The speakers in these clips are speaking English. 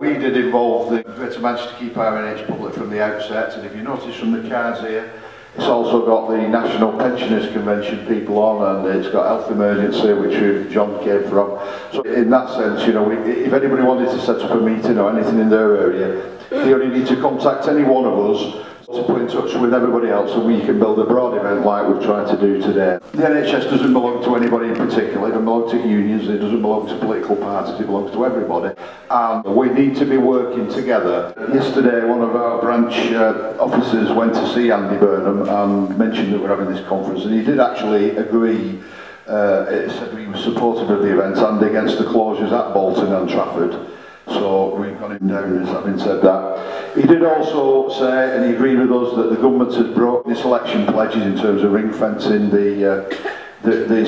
We did involve the Greater Manchester Keep INH public from the outset, and if you notice from the cards here, it's also got the National Pensioners Convention people on, and it's got Health Emergency, which John came from. So in that sense, you know, if anybody wanted to set up a meeting or anything in their area, they only need to contact any one of us to put in touch with everybody else, and we can build a broad event like we've tried to do today. The NHS doesn't belong to anybody in particular, it doesn't belong to unions, it doesn't belong to political parties, it belongs to everybody. And we need to be working together. Yesterday one of our branch officers went to see Andy Burnham and mentioned that we're having this conference, and he did actually agree. It said he was supportive of the event and against the closures at Bolton and Trafford. So we've got him down as having said that. He did also say, and he agreed with us, that the government has broken its election pledges in terms of ring fencing the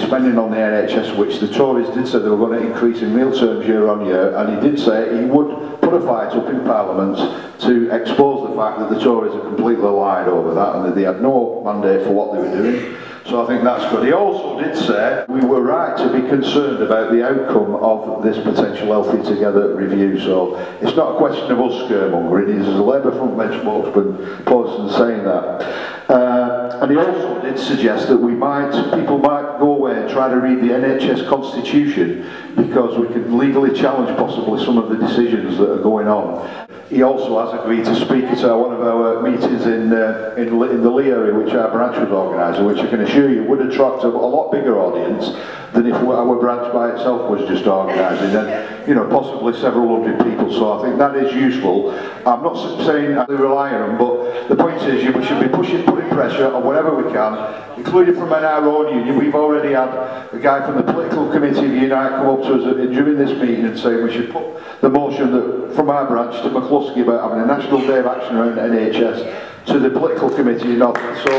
spending on the NHS, which the Tories did say they were going to increase in real terms year on year, and he did say he would put a fight up in Parliament to expose the fact that the Tories have completely lied over that and that they had no mandate for what they were doing. So I think that's good. He also did say we were right to be concerned about the outcome of this potential Healthy Together review. So it's not a question of us scaremongering, it is a Labour frontbench spokesman saying that. And he also did suggest that people might go away and try to read the NHS Constitution, because we could legally challenge possibly some of the decisions that are going on. He also has agreed to speak at one of our meetings in the Lee area, which our branch was organising, which I can assure you would attract a lot bigger audience than if our branch by itself was just organising, and you know, possibly several hundred people. So I think that is useful. I'm not saying I rely on them, but the point is we should be putting pressure on wherever we can, including from our own union. We've already had a guy from the political committee of Unite come up to us during this meeting and say we should put the motion that from our branch to McCluskey about having a national day of action around NHS to the political committee in Northern. So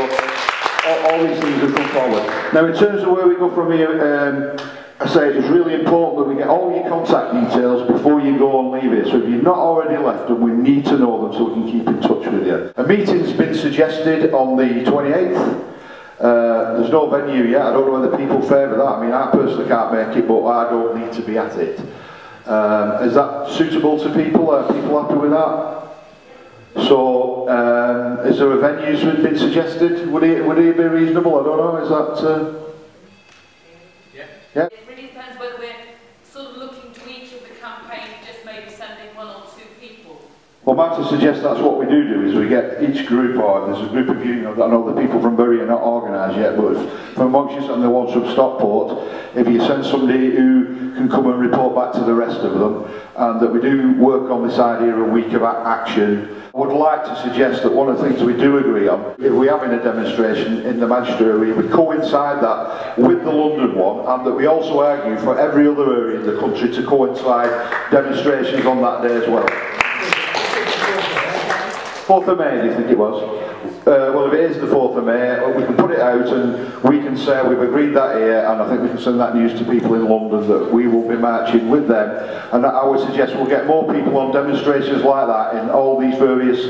all these things have come forward. Now, in terms of where we go from here, I say it's really important that we get all your contact details before you go and leave here. So if you've not already left them, we need to know them so we can keep in touch with you. A meeting's been suggested on the 28th. There's no venue yet. I don't know whether people favour that. I mean, I personally can't make it, but I don't need to be at it. Is that suitable to people? Are people happy with that? So, is there a venue that's been suggested? Would it be reasonable? I don't know. Is that? Yeah. It really depends whether we're sort of looking to each of the campaigns, just maybe sending one or two people. Well, Matt, to suggest that's what we do is we get each group, or there's a group of you, I know the people from Bury are not organised yet, but from amongst you and the ones from Stockport, if you send somebody who can come and report back to the rest of them, and that we do work on this idea of a week of action. I would like to suggest that one of the things we do agree on, if we're having a demonstration in the Manchester area, we coincide that with the London one, and that we also argue for every other area in the country to coincide demonstrations on that day as well. 4th of May, do you think it was? Well, if it is the 4th of May, we can put it out and we can say we've agreed that here, and I think we can send that news to people in London that we will be marching with them. And I would suggest we'll get more people on demonstrations like that in all these various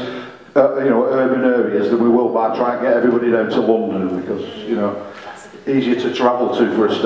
urban areas than we will by trying to get everybody down to London, because, you know, easier to travel to for a start.